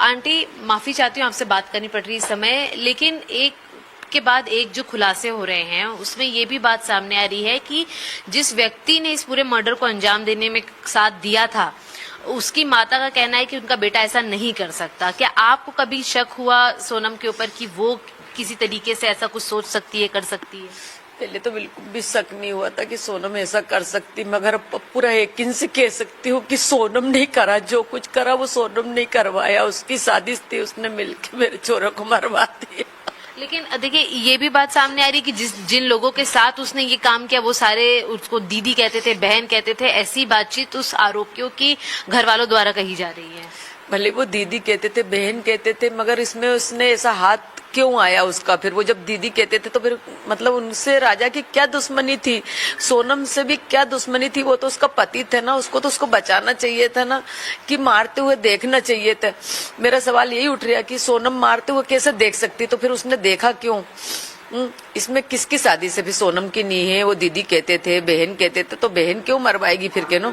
Aunty, माफी चाहती हूँ, आपसे बात करनी पड़ रही है इस समय, लेकिन एक के बाद एक जो खुलासे हो रहे हैं उसमें ये भी बात सामने आ रही है कि जिस व्यक्ति ने इस पूरे मर्डर को अंजाम देने में साथ दिया था, उसकी माता का कहना है कि उनका बेटा ऐसा नहीं कर सकता। क्या आपको कभी शक हुआ सोनम के ऊपर कि वो किसी तरीके से ऐसा कुछ सोच सकती है, कर सकती है? पहले तो बिल्कुल भी शक नहीं हुआ था कि सोनम ऐसा कर सकती, मगर पूरा यकीन से कह सकती हूँ कि सोनम नहीं करा। जो कुछ करा वो सोनम नहीं करवाया, उसकी साजिश थी, उसने मिलकर मेरे चोरों को मरवा दिया। लेकिन देखिए, ये भी बात सामने आ रही है कि जिन लोगों के साथ उसने ये काम किया वो सारे उसको दीदी कहते थे, बहन कहते थे। ऐसी बातचीत उस आरोपियों की घर वालों द्वारा कही जा रही है। भले वो दीदी कहते थे, बहन कहते थे, मगर इसमें उसने ऐसा हाथ क्यों आया उसका? फिर वो जब दीदी कहते थे तो फिर मतलब उनसे राजा की क्या दुश्मनी थी? सोनम से भी क्या दुश्मनी थी? वो तो उसका पति थे ना, उसको तो उसको बचाना चाहिए था ना, कि मारते हुए देखना चाहिए था। मेरा सवाल यही उठ रहा कि सोनम मारते हुए कैसे देख सकती, तो फिर उसने देखा क्यों? इसमें किसकी शादी से भी सोनम की नहीं है? वो दीदी कहते थे, बहन कहते थे, तो बहन क्यों मरवाएगी फिर? के नो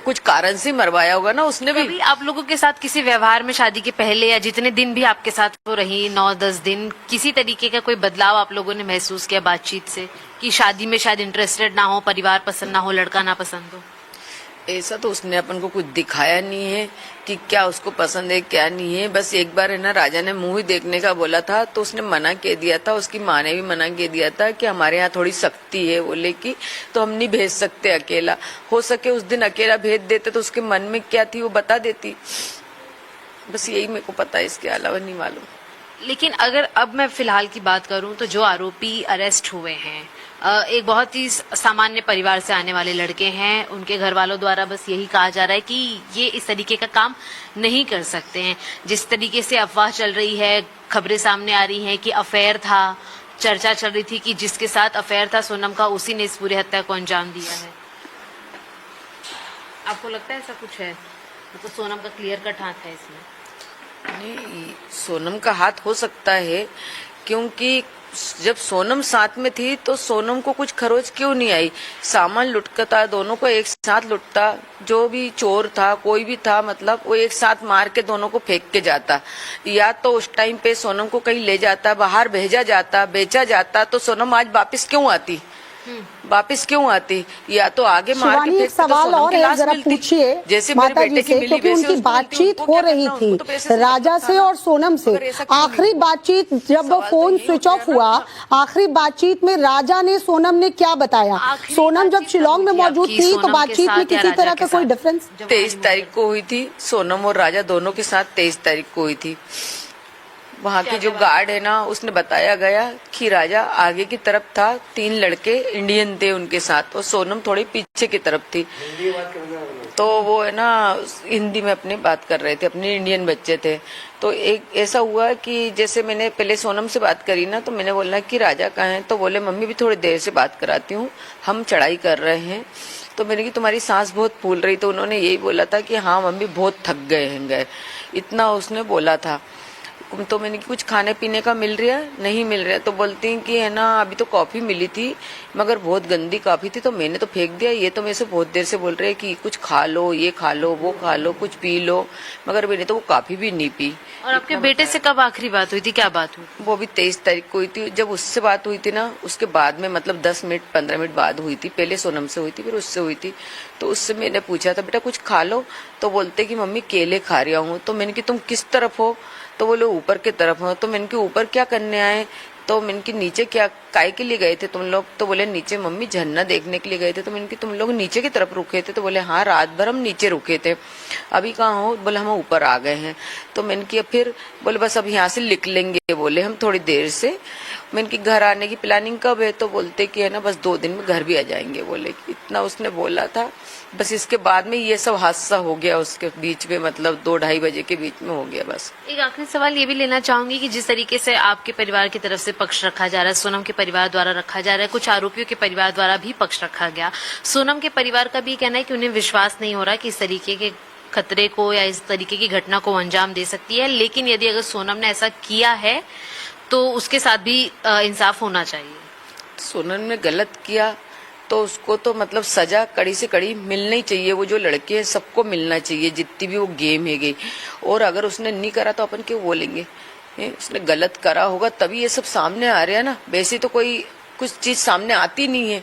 कुछ कारण से मरवाया होगा ना उसने भी। कभी आप लोगों के साथ किसी व्यवहार में शादी के पहले या जितने दिन भी आपके साथ वो रही, 9-10 दिन, किसी तरीके का कोई बदलाव आप लोगों ने महसूस किया बातचीत से कि शादी में शायद इंटरेस्टेड ना हो, परिवार पसंद ना हो, लड़का ना पसंद हो? ऐसा तो उसने अपन को कुछ दिखाया नहीं है कि क्या उसको पसंद है क्या नहीं है। बस एक बार है ना, राजा ने मुंह ही देखने का बोला था तो उसने मना कह दिया था, उसकी माँ ने भी मना कह दिया था कि हमारे यहाँ थोड़ी सख्ती है बोले की, तो हम नहीं भेज सकते अकेला। हो सके उस दिन अकेला भेज देते तो उसके मन में क्या थी वो बता देती। बस यही मेरे को पता है, इसके अलावा नहीं मालूम। लेकिन अगर अब मैं फिलहाल की बात करूं तो जो आरोपी अरेस्ट हुए हैं, एक बहुत ही सामान्य परिवार से आने वाले लड़के हैं। उनके घर वालों द्वारा बस यही कहा जा रहा है कि ये इस तरीके का काम नहीं कर सकते हैं। जिस तरीके से अफवाह चल रही है, खबरें सामने आ रही हैं कि अफेयर था, चर्चा चल रही थी कि जिसके साथ अफेयर था सोनम का, उसी ने इस पूरे हत्या को अंजाम दिया है। आपको लगता है ऐसा कुछ है? तो सोनम का क्लियर कट हाथ है इसमें? नहीं, सोनम का हाथ हो सकता है, क्योंकि जब सोनम साथ में थी तो सोनम को कुछ खरोच क्यों नहीं आई? सामान लुटता, दोनों को एक साथ लुटता, जो भी चोर था कोई भी था, मतलब वो एक साथ मार के दोनों को फेंक के जाता। या तो उस टाइम पे सोनम को कहीं ले जाता, बाहर भेजा जाता, बेचा जाता, तो सोनम आज वापस क्यों आती? वापस क्यों आती? या तो आगे मार के एक सवाल और है, जरा पूछिए जैसे माता जी से, क्योंकि उनकी बातचीत हो रही थी राजा से और सोनम से। आखिरी बातचीत जब फोन स्विच ऑफ हुआ, आखिरी बातचीत में राजा ने सोनम ने क्या बताया? सोनम जब शिलोंग में मौजूद थी तो बातचीत में किसी तरह का कोई डिफरेंस? 23 तारीख को हुई थी, सोनम और राजा दोनों के साथ 23 तारीख को हुई थी। वहाँ की जो गार्ड है ना, उसने बताया गया कि राजा आगे की तरफ था, 3 लड़के इंडियन थे उनके साथ, और सोनम थोड़ी पीछे की तरफ थी। तो वो है ना हिंदी में अपनी बात कर रहे थे, अपने इंडियन बच्चे थे। तो एक ऐसा हुआ कि जैसे मैंने पहले सोनम से बात करी ना, तो मैंने बोला कि राजा कहाँ है? तो बोले मम्मी भी थोड़ी देर से बात कराती हूँ, हम चढ़ाई कर रहे हैं। तो मैंने कि तुम्हारी सांस बहुत फूल रही, तो उन्होंने यही बोला था कि हाँ मम्मी बहुत थक गए, इतना उसने बोला था। तो मैंने कुछ खाने पीने का मिल रहा है? नहीं मिल रहा है। तो बोलती हैं कि है ना अभी तो कॉफी मिली थी, मगर बहुत गंदी कॉफी थी, तो मैंने तो फेंक दिया। ये तो मेरे से बहुत देर से बोल रहे हैं कि कुछ खा लो, ये खा लो, वो खा लो, कुछ पी लो, मगर मैंने तो वो कॉफी भी नहीं पी। और आपके बेटे से कब आखिरी बात हुई थी? क्या बात हुई? वो भी 23 तारीख को हुई थी। जब उससे बात हुई थी ना, उसके बाद में मतलब 10 मिनट 15 मिनट बाद हुई थी। पहले सोनम से हुई थी, फिर उससे हुई थी। तो उससे मैंने पूछा था बेटा कुछ खा लो, तो बोलते कि मम्मी केले खा रहा हूँ। तो मैंने कि तुम किस तरफ हो? तो बोले ऊपर की तरफ हो। तो मैंने कि ऊपर क्या करने आए? तो मैंने कि नीचे क्या काय के लिए गए थे तुम लोग? तो बोले नीचे मम्मी झरना देखने के लिए गए थे। तो मैंने कि तुम लोग नीचे की तरफ रुके थे? तो बोले हाँ रात भर हम नीचे रुके थे। अभी कहाँ हो? बोले हम ऊपर आ गए हैं। तो मैंने कि फिर बोले बस अब यहाँ से निकलेंगे, बोले हम थोड़ी देर से। मैंने कि घर आने की प्लानिंग कब है? तो बोलते कि है ना बस 2 दिन में घर भी आ जाएंगे, बोले कि इतना उसने बोला था। बस इसके बाद में ये सब हादसा हो गया उसके बीच में, मतलब 2-2:30 बजे के बीच में हो गया। बस एक आखिरी सवाल ये भी लेना चाहूंगी कि जिस तरीके से आपके परिवार की तरफ से पक्ष रखा जा रहा है, सोनम के परिवार द्वारा रखा जा रहा है, कुछ आरोपियों के परिवार द्वारा भी पक्ष रखा गया। सोनम के परिवार का भी कहना है कि उन्हें विश्वास नहीं हो रहा कि इस तरीके के खतरे को या इस तरीके की घटना को अंजाम दे सकती है, लेकिन यदि अगर सोनम ने ऐसा किया है तो उसके साथ भी इंसाफ होना चाहिए। सोनम ने गलत किया तो उसको तो मतलब सजा कड़ी से कड़ी मिलनी चाहिए। वो जो लड़के हैं सबको मिलना चाहिए, जितनी भी वो गेम है गई। और अगर उसने नहीं करा तो अपन क्यों बोलेंगे? उसने गलत करा होगा तभी ये सब सामने आ रहा है ना, वैसे तो कोई कुछ चीज सामने आती नहीं है।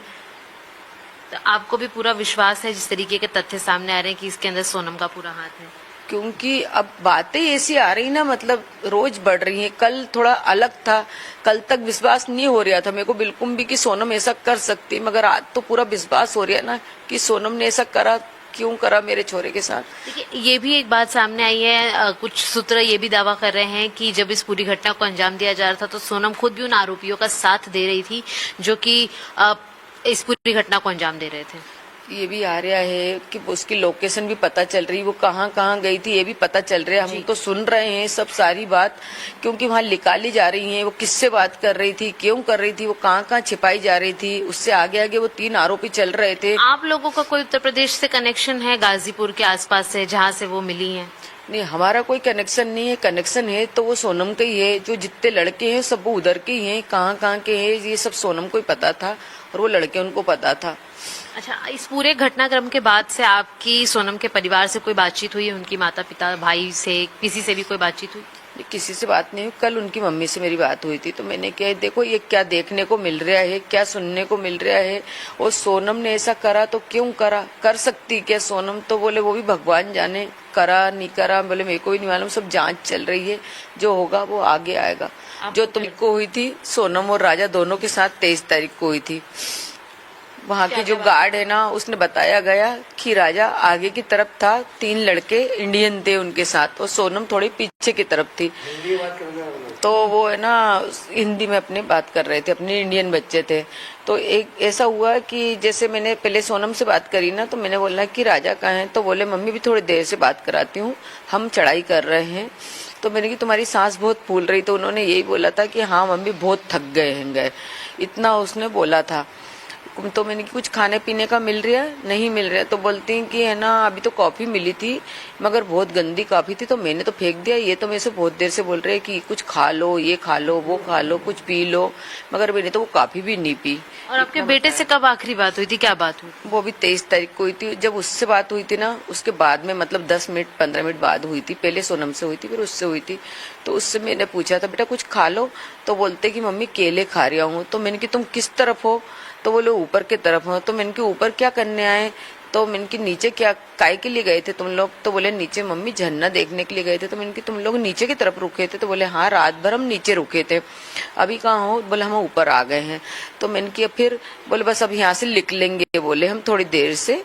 तो आपको भी पूरा विश्वास है जिस तरीके के तथ्य सामने आ रहे हैं कि इसके अंदर सोनम का पूरा हाथ है? क्योंकि अब बातें ऐसी आ रही ना, मतलब रोज बढ़ रही हैं। कल थोड़ा अलग था, कल तक विश्वास नहीं हो रहा था मेरे को बिल्कुल भी कि सोनम ऐसा कर सकती, मगर आज तो पूरा विश्वास हो रहा है ना कि सोनम ने ऐसा करा, क्यों करा मेरे छोरे के साथ। देखिए, ये भी एक बात सामने आई है, कुछ सूत्र ये भी दावा कर रहे हैं कि जब इस पूरी घटना को अंजाम दिया जा रहा था तो सोनम खुद भी उन आरोपियों का साथ दे रही थी जो कि इस पूरी घटना को अंजाम दे रहे थे। ये भी आ रहा है कि उसकी लोकेशन भी पता चल रही, वो कहाँ कहाँ गई थी ये भी पता चल रहा है। हम तो सुन रहे हैं सब सारी बात, क्योंकि वहाँ निकाली जा रही है। वो किससे बात कर रही थी, क्यों कर रही थी, वो कहाँ कहाँ छिपाई जा रही थी। उससे आगे आगे वो 3 आरोपी चल रहे थे। आप लोगों का कोई उत्तर प्रदेश से कनेक्शन है, गाजीपुर के आसपास से जहाँ से वो मिली है? नहीं, हमारा कोई कनेक्शन नहीं है। कनेक्शन है तो वो सोनम का ही है। जो जितने लड़के हैं सब वो उधर के ही हैं, कहाँ कहाँ के हैं ये सब सोनम को ही पता था और वो लड़के उनको पता था। अच्छा, इस पूरे घटनाक्रम के बाद से आपकी सोनम के परिवार से कोई बातचीत हुई? उनकी माता पिता, भाई से, किसी से भी कोई बातचीत हुई? किसी से बात नहीं हुई। कल उनकी मम्मी से मेरी बात हुई थी तो मैंने कहा देखो ये क्या देखने को मिल रहा है, क्या सुनने को मिल रहा है। और सोनम ने ऐसा करा तो क्यों करा, कर सकती क्या सोनम? तो बोले वो भी भगवान जाने, करा नहीं करा बोले मेरे को भी नहीं मालूम, सब जांच चल रही है, जो होगा वो आगे आएगा। जो तुमको हुई थी सोनम और राजा दोनों के साथ 23 तारीख को हुई थी। वहाँ के जो गार्ड है ना उसने बताया गया कि राजा आगे की तरफ था, 3 लड़के इंडियन थे उनके साथ और सोनम थोड़ी पीछे की तरफ थी। तो वो है ना हिंदी में अपने बात कर रहे थे, अपने इंडियन बच्चे थे। तो एक ऐसा हुआ कि जैसे मैंने पहले सोनम से बात करी ना तो मैंने बोला कि राजा कहाँ है, तो बोले मम्मी भी थोड़ी देर से बात कराती हूँ, हम चढ़ाई कर रहे हैं। तो मैंने कि तुम्हारी सांस बहुत फूल रही, तो उन्होंने यही बोला था कि हाँ मम्मी बहुत थक गए, इतना उसने बोला था। तो मैंने कि कुछ खाने पीने का मिल रहा है, नहीं मिल रहा है। तो बोलती हैं कि है ना अभी तो कॉफी मिली थी मगर बहुत गंदी कॉफी थी तो मैंने तो फेंक दिया। ये तो मेरे से बहुत देर से बोल रहे हैं कि कुछ खा लो, ये खा लो, वो खा लो, कुछ पी लो, मगर मैंने तो वो कॉफी भी नहीं पी। और आपके बेटे से कब आखिरी बात हुई थी, क्या बात हुई? वो भी 23 तारीख को हुई थी। जब उससे बात हुई थी ना उसके बाद में मतलब 10 मिनट 15 मिनट बाद हुई थी। पहले सोनम से हुई थी फिर उससे हुई थी। तो उससे मैंने पूछा था बेटा कुछ खा लो, तो बोलते कि मम्मी केले खा रहा हूँ। तो मैंने कि तुम किस तरफ हो, तो वो लोग ऊपर की तरफ हो। तो मैंने कि ऊपर क्या करने आए, तो मैंने कि नीचे क्या काय के लिए गए थे तुम लोग, तो बोले नीचे मम्मी झरना देखने के लिए गए थे। तो मैंने कि तुम लोग नीचे की तरफ रुके थे, तो बोले हाँ रात भर हम नीचे रुके थे, अभी कहाँ हो, बोले हम ऊपर आ गए हैं। तो मैंने कि फिर बोले बस अब यहाँ से निकलेंगे, बोले हम थोड़ी देर से।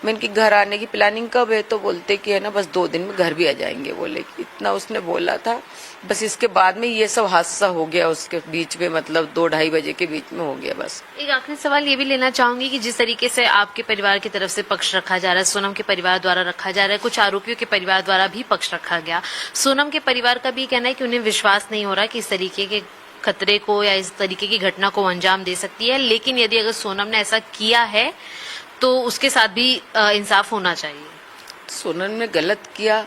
मैंने कि घर आने की प्लानिंग कब है, तो बोलते कि है ना बस 2 दिन में घर भी आ जाएंगे, बोले इतना उसने बोला था। बस इसके बाद में ये सब हादसा हो गया उसके बीच में, मतलब 2-2:30 बजे के बीच में हो गया। बस एक आखिरी सवाल ये भी लेना चाहूंगी कि जिस तरीके से आपके परिवार की तरफ से पक्ष रखा जा रहा है, सोनम के परिवार द्वारा रखा जा रहा है, कुछ आरोपियों के परिवार द्वारा भी पक्ष रखा गया। सोनम के परिवार का भी कहना है कि उन्हें विश्वास नहीं हो रहा कि इस तरीके के खतरे को या इस तरीके की घटना को अंजाम दे सकती है, लेकिन यदि अगर सोनम ने ऐसा किया है तो उसके साथ भी इंसाफ होना चाहिए। सोनम ने गलत किया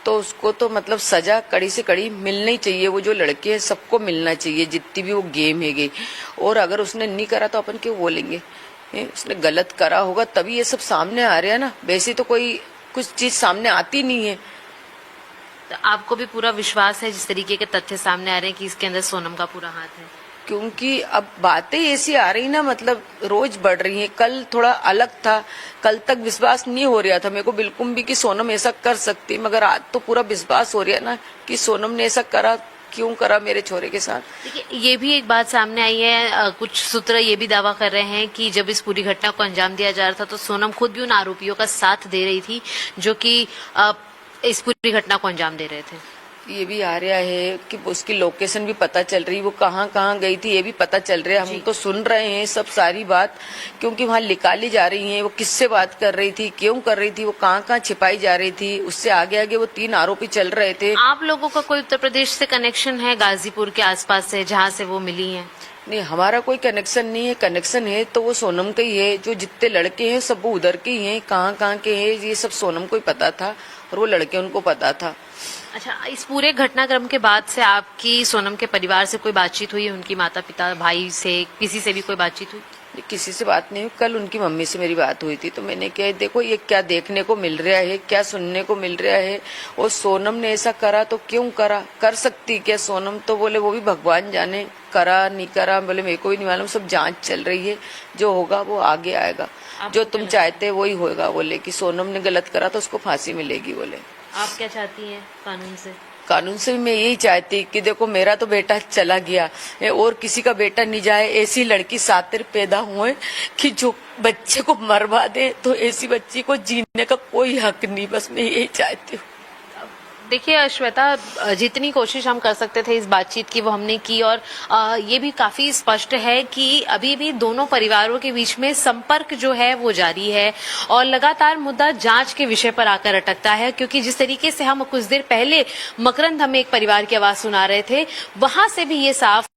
तो उसको तो मतलब सजा कड़ी से कड़ी मिलनी चाहिए। वो जो लड़के हैं सबको मिलना चाहिए, जितनी भी वो गेम है गई। और अगर उसने नहीं करा तो अपन क्यों बोलेंगे? उसने गलत करा होगा तभी ये सब सामने आ रहा है ना, वैसे तो कोई कुछ चीज सामने आती नहीं है। तो आपको भी पूरा विश्वास है जिस तरीके के तथ्य सामने आ रहे हैं कि इसके अंदर सोनम का पूरा हाथ है? क्योंकि अब बातें ऐसी आ रही ना, मतलब रोज बढ़ रही हैं। कल थोड़ा अलग था, कल तक विश्वास नहीं हो रहा था मेरे को बिल्कुल भी कि सोनम ऐसा कर सकती, मगर आज तो पूरा विश्वास हो रहा है ना कि सोनम ने ऐसा करा, क्यों करा मेरे छोरे के साथ। देखिए, ये भी एक बात सामने आई है, कुछ सूत्र ये भी दावा कर रहे हैं कि जब इस पूरी घटना को अंजाम दिया जा रहा था तो सोनम खुद भी उन आरोपियों का साथ दे रही थी जो कि इस पूरी घटना को अंजाम दे रहे थे। ये भी आ रहा है कि उसकी लोकेशन भी पता चल रही, वो कहाँ कहाँ गई थी ये भी पता चल रहा है। हम तो सुन रहे हैं सब सारी बात, क्योंकि वहाँ निकाली जा रही है। वो किससे बात कर रही थी, क्यों कर रही थी, वो कहाँ कहाँ छिपाई जा रही थी। उससे आगे आगे वो 3 आरोपी चल रहे थे। आप लोगों का कोई उत्तर प्रदेश से कनेक्शन है, गाजीपुर के आसपास से जहाँ से वो मिली है? नहीं, हमारा कोई कनेक्शन नहीं है। कनेक्शन है तो वो सोनम का ही है। जो जितने लड़के हैं सब वो उधर के ही हैं, कहाँ कहाँ के हैं ये सब सोनम को ही पता था और वो लड़के उनको पता था। अच्छा, इस पूरे घटनाक्रम के बाद से आपकी सोनम के परिवार से कोई बातचीत हुई? उनकी माता पिता, भाई से, किसी से भी कोई बातचीत हुई? किसी से बात नहीं हुई। कल उनकी मम्मी से मेरी बात हुई थी तो मैंने कहा देखो ये क्या देखने को मिल रहा है, क्या सुनने को मिल रहा है, और सोनम ने ऐसा करा तो क्यों करा, कर सकती क्या सोनम? तो बोले वो भी भगवान जाने, करा नहीं करा, बोले मेरे को भी नहीं मालूम, सब जांच चल रही है, जो होगा वो आगे आएगा, जो तुम चाहते वही होगा। बोले कि सोनम ने गलत करा तो उसको फांसी मिलेगी। बोले आप क्या चाहती हैं कानून से? कानून से भी मैं यही चाहती कि देखो मेरा तो बेटा चला गया और किसी का बेटा नहीं जाए, ऐसी लड़की सातिर पैदा हुए कि जो बच्चे को मरवा दे, तो ऐसी बच्ची को जीने का कोई हक नहीं। बस मैं यही चाहती हूँ। देखिए श्वेता, जितनी कोशिश हम कर सकते थे इस बातचीत की वो हमने की, और ये भी काफी स्पष्ट है कि अभी भी दोनों परिवारों के बीच में संपर्क जो है वो जारी है और लगातार मुद्दा जांच के विषय पर आकर अटकता है। क्योंकि जिस तरीके से हम कुछ देर पहले मकरंद हमें एक परिवार की आवाज सुना रहे थे, वहां से भी ये साफ